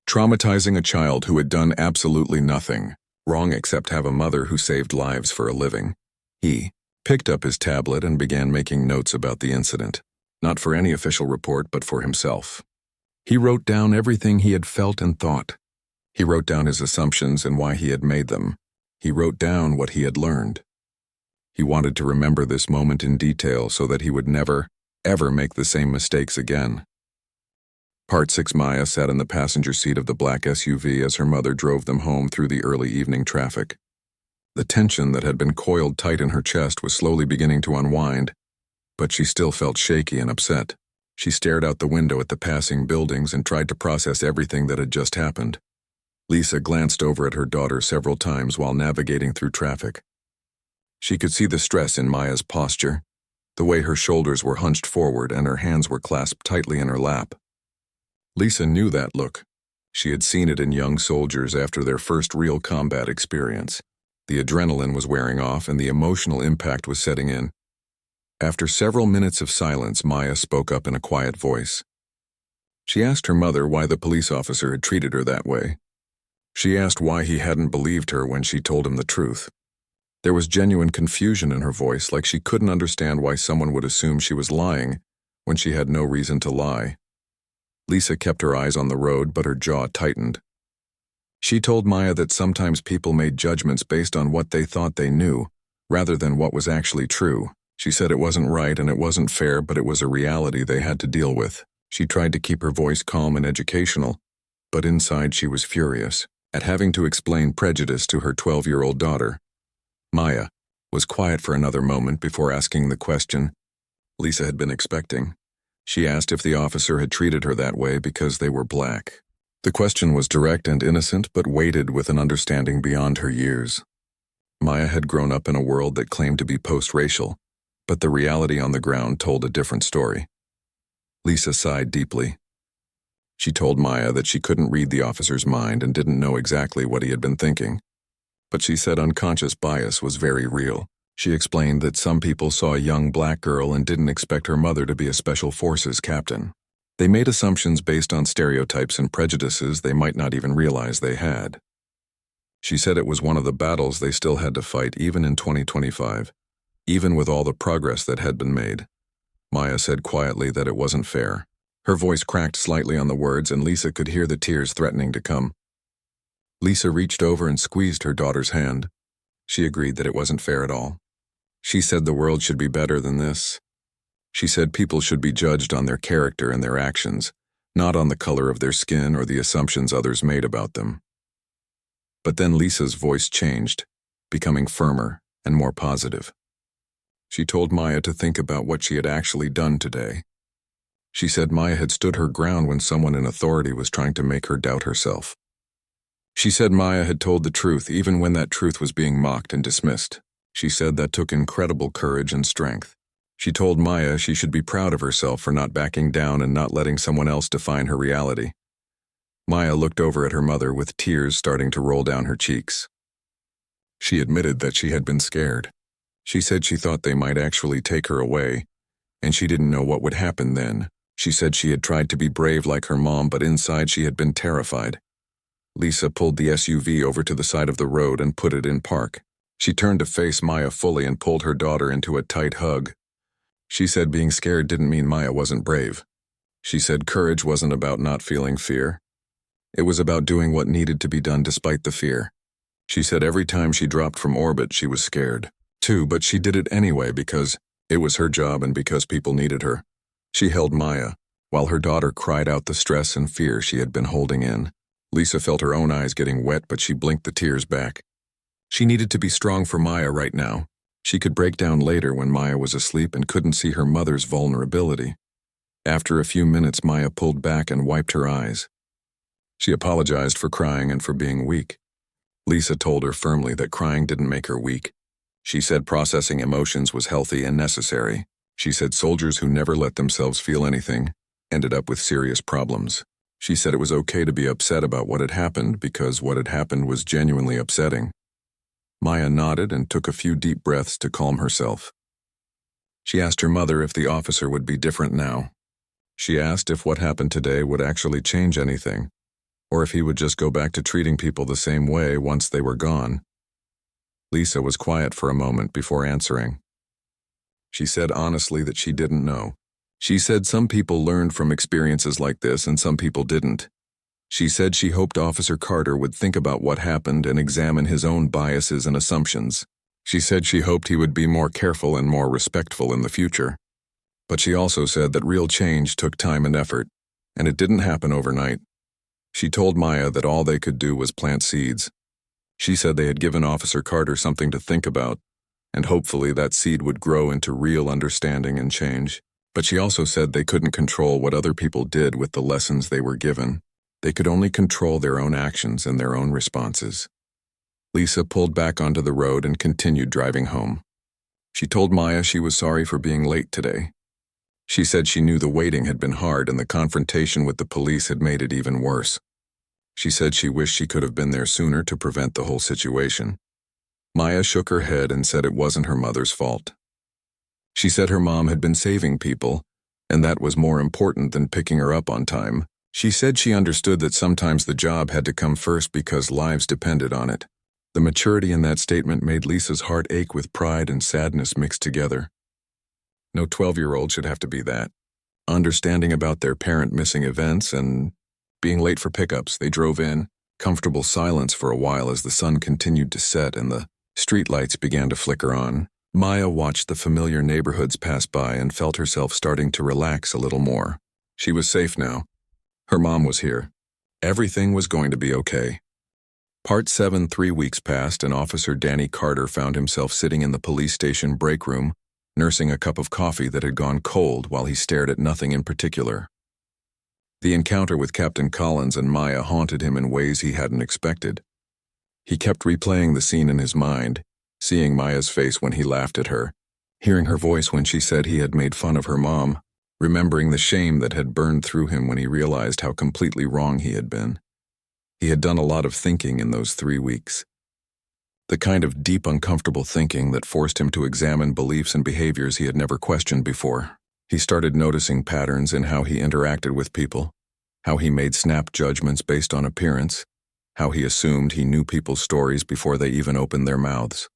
traumatizing a child who had done absolutely nothing wrong except have a mother who saved lives for a living. He picked up his tablet and began making notes about the incident, not for any official report but for himself. He wrote down everything he had felt and thought. He wrote down his assumptions and why he had made them. He wrote down what he had learned. He wanted to remember this moment in detail so that he would never, ever make the same mistakes again. Part 6. Maya sat in the passenger seat of the black SUV as her mother drove them home through the early evening traffic. The tension that had been coiled tight in her chest was slowly beginning to unwind, but she still felt shaky and upset. She stared out the window at the passing buildings and tried to process everything that had just happened. Lisa glanced over at her daughter several times while navigating through traffic. She could see the stress in Maya's posture, the way her shoulders were hunched forward and her hands were clasped tightly in her lap. Lisa knew that look. She had seen it in young soldiers after their first real combat experience. The adrenaline was wearing off and the emotional impact was setting in. After several minutes of silence, Maya spoke up in a quiet voice. She asked her mother why the police officer had treated her that way. She asked why he hadn't believed her when she told him the truth. There was genuine confusion in her voice, like she couldn't understand why someone would assume she was lying when she had no reason to lie. Lisa kept her eyes on the road, but her jaw tightened. She told Maya that sometimes people made judgments based on what they thought they knew, rather than what was actually true. She said it wasn't right and it wasn't fair, but it was a reality they had to deal with. She tried to keep her voice calm and educational, but inside she was furious at having to explain prejudice to her 12-year-old daughter. Maya was quiet for another moment before asking the question Lisa had been expecting. She asked if the officer had treated her that way because they were black. The question was direct and innocent, but weighted with an understanding beyond her years. Maya had grown up in a world that claimed to be post-racial, but the reality on the ground told a different story. Lisa sighed deeply. She told Maya that she couldn't read the officer's mind and didn't know exactly what he had been thinking. But she said unconscious bias was very real. She explained that some people saw a young black girl and didn't expect her mother to be a special forces captain. They made assumptions based on stereotypes and prejudices they might not even realize they had. She said it was one of the battles they still had to fight even in 2025, even with all the progress that had been made. Maya said quietly that it wasn't fair. Her voice cracked slightly on the words and Lisa could hear the tears threatening to come. Lisa reached over and squeezed her daughter's hand. She agreed that it wasn't fair at all. She said the world should be better than this. She said people should be judged on their character and their actions, not on the color of their skin or the assumptions others made about them. But then Lisa's voice changed, becoming firmer and more positive. She told Maya to think about what she had actually done today. She said Maya had stood her ground when someone in authority was trying to make her doubt herself. She said Maya had told the truth even when that truth was being mocked and dismissed. She said that took incredible courage and strength. She told Maya she should be proud of herself for not backing down and not letting someone else define her reality. Maya looked over at her mother with tears starting to roll down her cheeks. She admitted that she had been scared. She said she thought they might actually take her away, and she didn't know what would happen then. She said she had tried to be brave like her mom, but inside she had been terrified. Lisa pulled the SUV over to the side of the road and put it in park. She turned to face Maya fully and pulled her daughter into a tight hug. She said being scared didn't mean Maya wasn't brave. She said courage wasn't about not feeling fear. It was about doing what needed to be done despite the fear. She said every time she dropped from orbit she was scared, too, but she did it anyway because it was her job and because people needed her. She held Maya, while her daughter cried out the stress and fear she had been holding in. Lisa felt her own eyes getting wet, but she blinked the tears back. She needed to be strong for Maya right now. She could break down later when Maya was asleep and couldn't see her mother's vulnerability. After a few minutes, Maya pulled back and wiped her eyes. She apologized for crying and for being weak. Lisa told her firmly that crying didn't make her weak. She said processing emotions was healthy and necessary. She said soldiers who never let themselves feel anything ended up with serious problems. She said it was okay to be upset about what had happened because what had happened was genuinely upsetting. Maya nodded and took a few deep breaths to calm herself. She asked her mother if the officer would be different now. She asked if what happened today would actually change anything, or if he would just go back to treating people the same way once they were gone. Lisa was quiet for a moment before answering. She said honestly that she didn't know. She said some people learned from experiences like this and some people didn't. She said she hoped Officer Carter would think about what happened and examine his own biases and assumptions. She said she hoped he would be more careful and more respectful in the future. But she also said that real change took time and effort, and it didn't happen overnight. She told Maya that all they could do was plant seeds. She said they had given Officer Carter something to think about, and hopefully that seed would grow into real understanding and change. But she also said they couldn't control what other people did with the lessons they were given. They could only control their own actions and their own responses. Lisa pulled back onto the road and continued driving home. She told Maya she was sorry for being late today. She said she knew the waiting had been hard and the confrontation with the police had made it even worse. She said she wished she could have been there sooner to prevent the whole situation. Maya shook her head and said it wasn't her mother's fault. She said her mom had been saving people, and that was more important than picking her up on time. She said she understood that sometimes the job had to come first because lives depended on it. The maturity in that statement made Lisa's heart ache with pride and sadness mixed together. No 12-year-old should have to be that. Understanding about their parent missing events and being late for pickups, they drove in, comfortable silence for a while as the sun continued to set and the streetlights began to flicker on. Maya watched the familiar neighborhoods pass by and felt herself starting to relax a little more. She was safe now. Her mom was here. Everything was going to be okay. Part 7. 3 weeks passed and Officer Danny Carter found himself sitting in the police station break room, nursing a cup of coffee that had gone cold while he stared at nothing in particular. The encounter with Captain Collins and Maya haunted him in ways he hadn't expected. He kept replaying the scene in his mind, seeing Maya's face when he laughed at her, hearing her voice when she said he had made fun of her mom, remembering the shame that had burned through him when he realized how completely wrong he had been. He had done a lot of thinking in those 3 weeks. The kind of deep, uncomfortable thinking that forced him to examine beliefs and behaviors he had never questioned before. He started noticing patterns in how he interacted with people, how he made snap judgments based on appearance, how he assumed he knew people's stories before they even opened their mouths.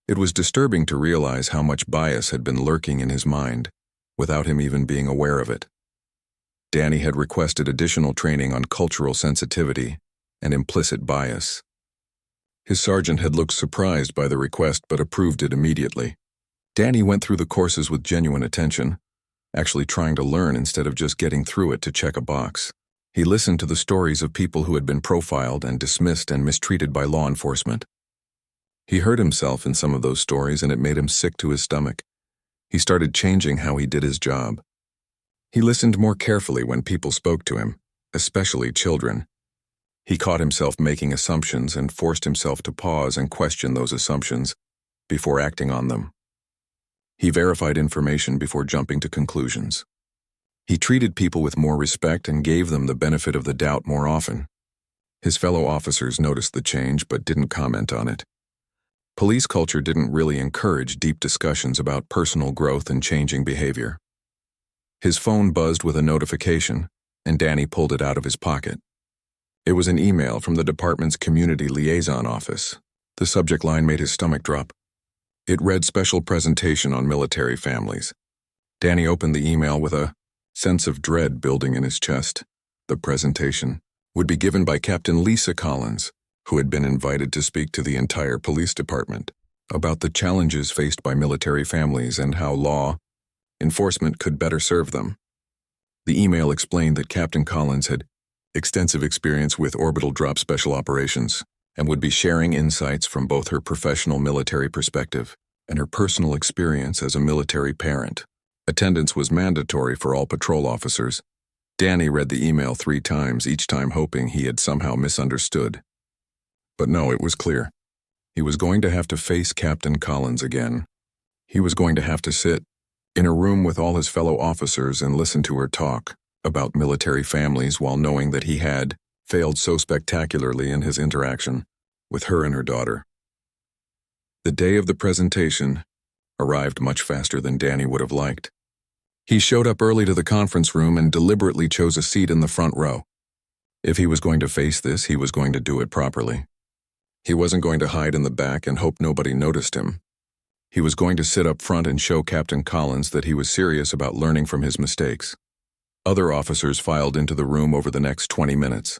It was disturbing to realize how much bias had been lurking in his mind, without him even being aware of it. Danny had requested additional training on cultural sensitivity and implicit bias. His sergeant had looked surprised by the request but approved it immediately. Danny went through the courses with genuine attention, actually trying to learn instead of just getting through it to check a box. He listened to the stories of people who had been profiled and dismissed and mistreated by law enforcement. He heard himself in some of those stories and it made him sick to his stomach. He started changing how he did his job. He listened more carefully when people spoke to him, especially children. He caught himself making assumptions and forced himself to pause and question those assumptions before acting on them. He verified information before jumping to conclusions. He treated people with more respect and gave them the benefit of the doubt more often. His fellow officers noticed the change but didn't comment on it. Police culture didn't really encourage deep discussions about personal growth and changing behavior. His phone buzzed with a notification, and Danny pulled it out of his pocket. It was an email from the department's community liaison office. The subject line made his stomach drop. It read special presentation on military families. Danny opened the email with a sense of dread building in his chest. The presentation would be given by Captain Lisa Collins, who had been invited to speak to the entire police department about the challenges faced by military families and how law enforcement could better serve them. The email explained that Captain Collins had extensive experience with orbital drop special operations and would be sharing insights from both her professional military perspective and her personal experience as a military parent. Attendance was mandatory for all patrol officers. Danny read the email 3 times, each time hoping he had somehow misunderstood. But no, it was clear. He was going to have to face Captain Collins again. He was going to have to sit in a room with all his fellow officers and listen to her talk about military families while knowing that he had failed so spectacularly in his interaction with her and her daughter. The day of the presentation arrived much faster than Danny would have liked. He showed up early to the conference room and deliberately chose a seat in the front row. If he was going to face this, he was going to do it properly. He wasn't going to hide in the back and hope nobody noticed him. He was going to sit up front and show Captain Collins that he was serious about learning from his mistakes. Other officers filed into the room over the next 20 minutes.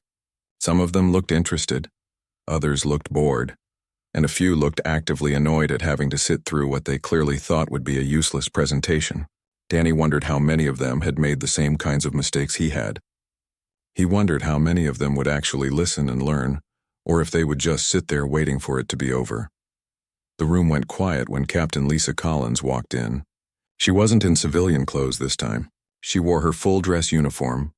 Some of them looked interested, others looked bored, and a few looked actively annoyed at having to sit through what they clearly thought would be a useless presentation. Danny wondered how many of them had made the same kinds of mistakes he had. He wondered how many of them would actually listen and learn, or if they would just sit there waiting for it to be over. The room went quiet when Captain Lisa Collins walked in. She wasn't in civilian clothes this time. She wore her full dress uniform,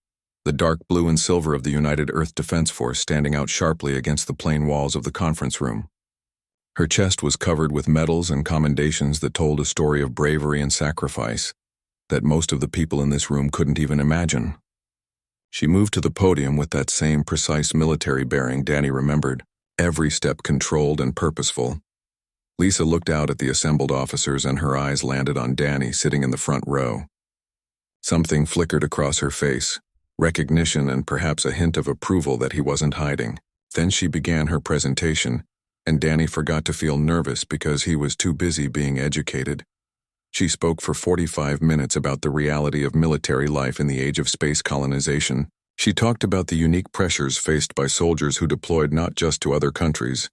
the dark blue and silver of the United Earth Defense Force standing out sharply against the plain walls of the conference room. Her chest was covered with medals and commendations that told a story of bravery and sacrifice that most of the people in this room couldn't even imagine. She moved to the podium with that same precise military bearing Danny remembered, every step controlled and purposeful. Lisa looked out at the assembled officers and her eyes landed on Danny sitting in the front row. Something flickered across her face, recognition and perhaps a hint of approval that he wasn't hiding. Then she began her presentation, and Danny forgot to feel nervous because he was too busy being educated. She spoke for 45 minutes about the reality of military life in the age of space colonization. She talked about the unique pressures faced by soldiers who deployed not just to other countries,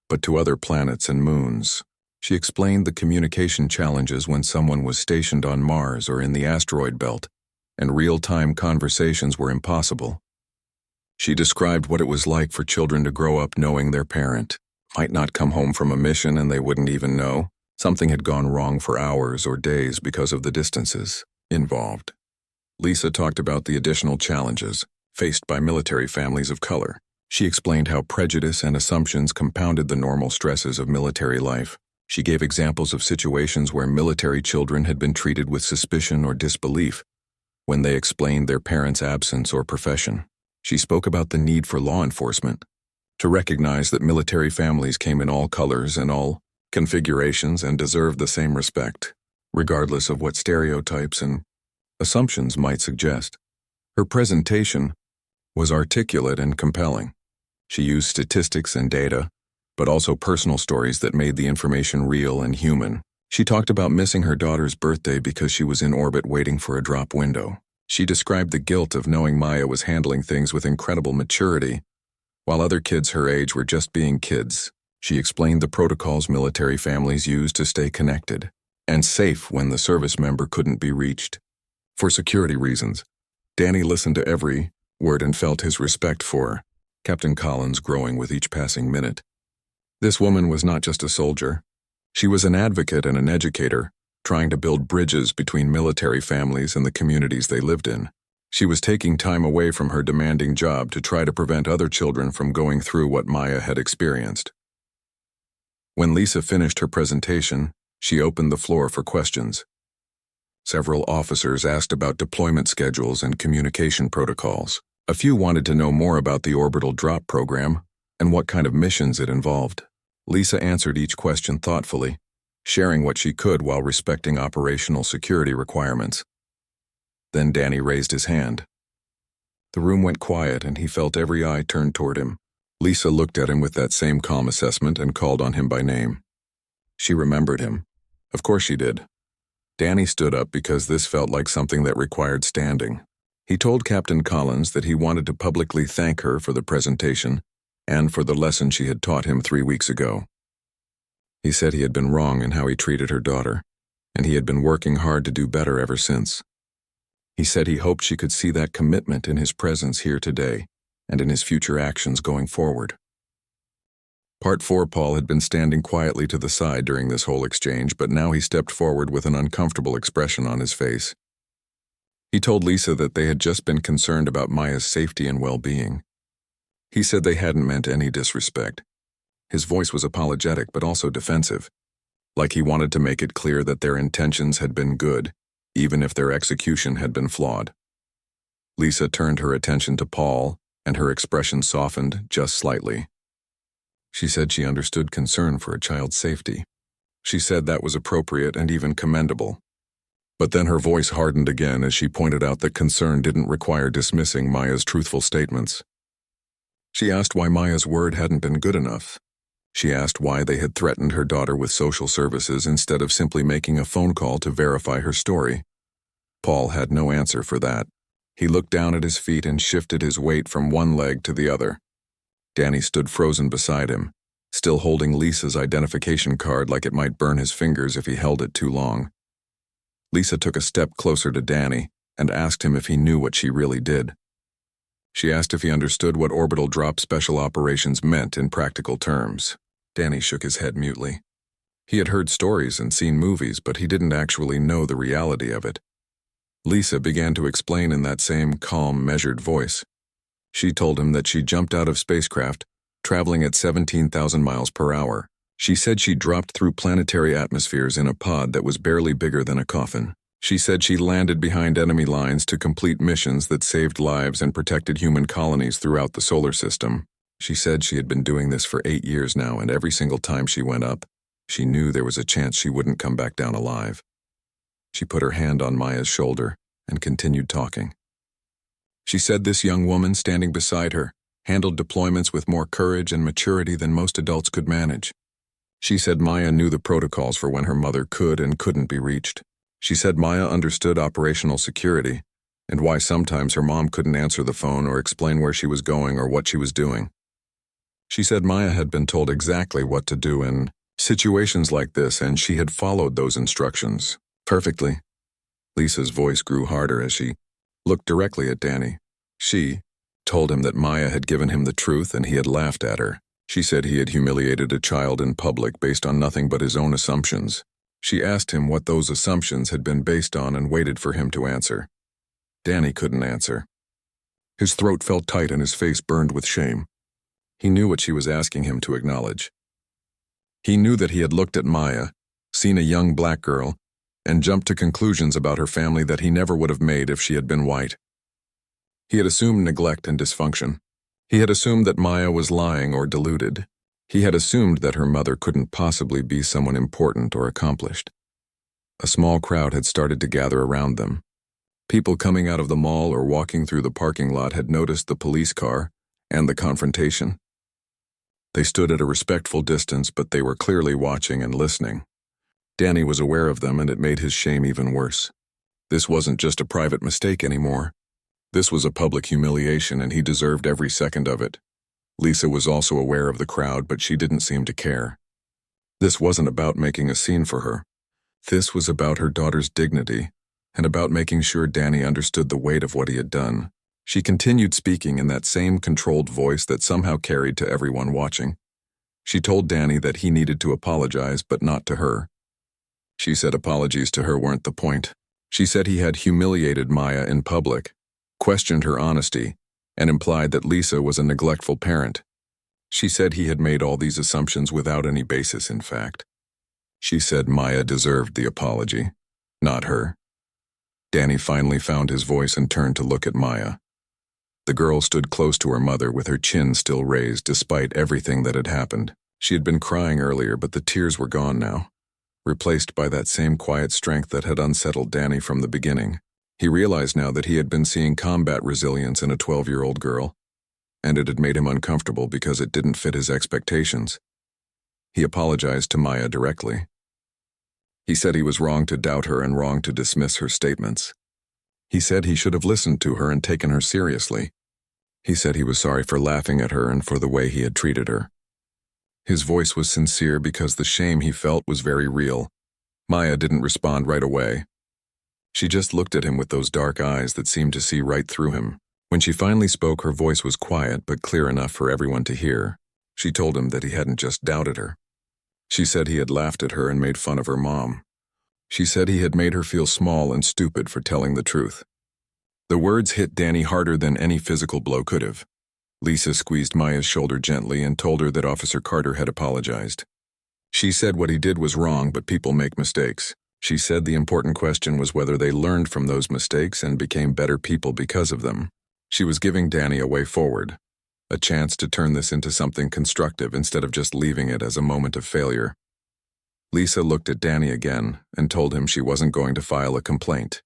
but to other planets and moons. She explained the communication challenges when someone was stationed on Mars or in the asteroid belt, and real-time conversations were impossible. She described what it was like for children to grow up knowing their parent might not come home from a mission and they wouldn't even know. Something had gone wrong for hours or days because of the distances involved. Lisa talked about the additional challenges faced by military families of color. She explained how prejudice and assumptions compounded the normal stresses of military life. She gave examples of situations where military children had been treated with suspicion or disbelief when they explained their parents' absence or profession. She spoke about the need for law enforcement to recognize that military families came in all colors and all configurations and deserved the same respect, regardless of what stereotypes and assumptions might suggest. Her presentation was articulate and compelling. She used statistics and data, but also personal stories that made the information real and human. She talked about missing her daughter's birthday because she was in orbit waiting for a drop window. She described the guilt of knowing Maya was handling things with incredible maturity, while other kids her age were just being kids. She explained the protocols military families use to stay connected and safe when the service member couldn't be reached. For security reasons, Danny listened to every word and felt his respect for Captain Collins growing with each passing minute. This woman was not just a soldier. She was an advocate and an educator, trying to build bridges between military families and the communities they lived in. She was taking time away from her demanding job to try to prevent other children from going through what Maya had experienced. When Lisa finished her presentation, she opened the floor for questions. Several officers asked about deployment schedules and communication protocols. A few wanted to know more about the orbital drop program and what kind of missions it involved. Lisa answered each question thoughtfully, sharing what she could while respecting operational security requirements. Then Danny raised his hand. The room went quiet and he felt every eye turned toward him. Lisa looked at him with that same calm assessment and called on him by name. She remembered him. Of course she did. Danny stood up because this felt like something that required standing. He told Captain Collins that he wanted to publicly thank her for the presentation and for the lesson she had taught him 3 weeks ago. He said he had been wrong in how he treated her daughter, and he had been working hard to do better ever since. He said he hoped she could see that commitment in his presence here today and in his future actions going forward. Part 4 Paul had been standing quietly to the side during this whole exchange, but now he stepped forward with an uncomfortable expression on his face. He told Lisa that they had just been concerned about Maya's safety and well-being. He said they hadn't meant any disrespect. His voice was apologetic but also defensive, like he wanted to make it clear that their intentions had been good, even if their execution had been flawed. Lisa turned her attention to Paul, and her expression softened just slightly. She said she understood concern for a child's safety. She said that was appropriate and even commendable. But then her voice hardened again as she pointed out that concern didn't require dismissing Maya's truthful statements. She asked why Maya's word hadn't been good enough. She asked why they had threatened her daughter with social services instead of simply making a phone call to verify her story. Paul had no answer for that. He looked down at his feet and shifted his weight from one leg to the other. Danny stood frozen beside him, still holding Lisa's identification card like it might burn his fingers if he held it too long. Lisa took a step closer to Danny and asked him if he knew what she really did. She asked if he understood what orbital drop special operations meant in practical terms. Danny shook his head mutely. He had heard stories and seen movies, but he didn't actually know the reality of it. Lisa began to explain in that same calm, measured voice. She told him that she jumped out of spacecraft, traveling at 17,000 miles per hour. She said she dropped through planetary atmospheres in a pod that was barely bigger than a coffin. She said she landed behind enemy lines to complete missions that saved lives and protected human colonies throughout the solar system. She said she had been doing this for 8 years now, and every single time she went up, she knew there was a chance she wouldn't come back down alive. She put her hand on Maya's shoulder and continued talking. She said this young woman standing beside her handled deployments with more courage and maturity than most adults could manage. She said Maya knew the protocols for when her mother could and couldn't be reached. She said Maya understood operational security and why sometimes her mom couldn't answer the phone or explain where she was going or what she was doing. She said Maya had been told exactly what to do in situations like this, and she had followed those instructions perfectly. Lisa's voice grew harder as she looked directly at Danny. She told him that Maya had given him the truth and he had laughed at her. She said he had humiliated a child in public based on nothing but his own assumptions. She asked him what those assumptions had been based on and waited for him to answer. Danny couldn't answer. His throat felt tight and his face burned with shame. He knew what she was asking him to acknowledge. He knew that he had looked at Maya, seen a young black girl, and jumped to conclusions about her family that he never would have made if she had been white. He had assumed neglect and dysfunction. He had assumed that Maya was lying or deluded. He had assumed that her mother couldn't possibly be someone important or accomplished. A small crowd had started to gather around them. People coming out of the mall or walking through the parking lot had noticed the police car and the confrontation. They stood at a respectful distance, but they were clearly watching and listening. Danny was aware of them, and it made his shame even worse. This wasn't just a private mistake anymore. This was a public humiliation, and he deserved every second of it. Lisa was also aware of the crowd, but she didn't seem to care. This wasn't about making a scene for her. This was about her daughter's dignity, and about making sure Danny understood the weight of what he had done. She continued speaking in that same controlled voice that somehow carried to everyone watching. She told Danny that he needed to apologize, but not to her. She said apologies to her weren't the point. She said he had humiliated Maya in public, questioned her honesty, and implied that Lisa was a neglectful parent. She said he had made all these assumptions without any basis in fact. She said Maya deserved the apology, not her. Danny finally found his voice and turned to look at Maya. The girl stood close to her mother with her chin still raised despite everything that had happened. She had been crying earlier, but the tears were gone now, replaced by that same quiet strength that had unsettled Danny from the beginning. He realized now that he had been seeing combat resilience in a 12-year-old girl, and it had made him uncomfortable because it didn't fit his expectations. He apologized to Maya directly. He said he was wrong to doubt her and wrong to dismiss her statements. He said he should have listened to her and taken her seriously. He said he was sorry for laughing at her and for the way he had treated her. His voice was sincere because the shame he felt was very real. Maya didn't respond right away. She just looked at him with those dark eyes that seemed to see right through him. When she finally spoke, her voice was quiet but clear enough for everyone to hear. She told him that he hadn't just doubted her. She said he had laughed at her and made fun of her mom. She said he had made her feel small and stupid for telling the truth. The words hit Danny harder than any physical blow could have. Lisa squeezed Maya's shoulder gently and told her that Officer Carter had apologized. She said what he did was wrong, but people make mistakes. She said the important question was whether they learned from those mistakes and became better people because of them. She was giving Danny a way forward, a chance to turn this into something constructive instead of just leaving it as a moment of failure. Lisa looked at Danny again and told him she wasn't going to file a complaint.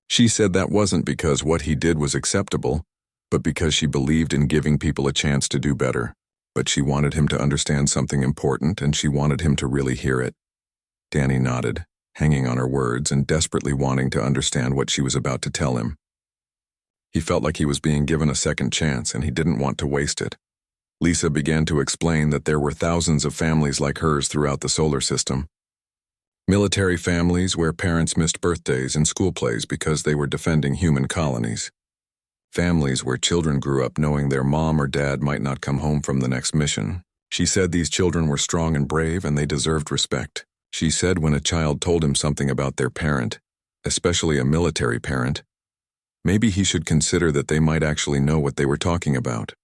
She said that wasn't because what he did was acceptable, but because she believed in giving people a chance to do better. But she wanted him to understand something important, and she wanted him to really hear it. Danny nodded, hanging on her words and desperately wanting to understand what she was about to tell him. He felt like he was being given a second chance, and he didn't want to waste it. Lisa began to explain that there were thousands of families like hers throughout the solar system. Military families where parents missed birthdays and school plays because they were defending human colonies. Families where children grew up knowing their mom or dad might not come home from the next mission. She said these children were strong and brave and they deserved respect. She said when a child told him something about their parent, especially a military parent. Maybe he should consider that they might actually know what they were talking about.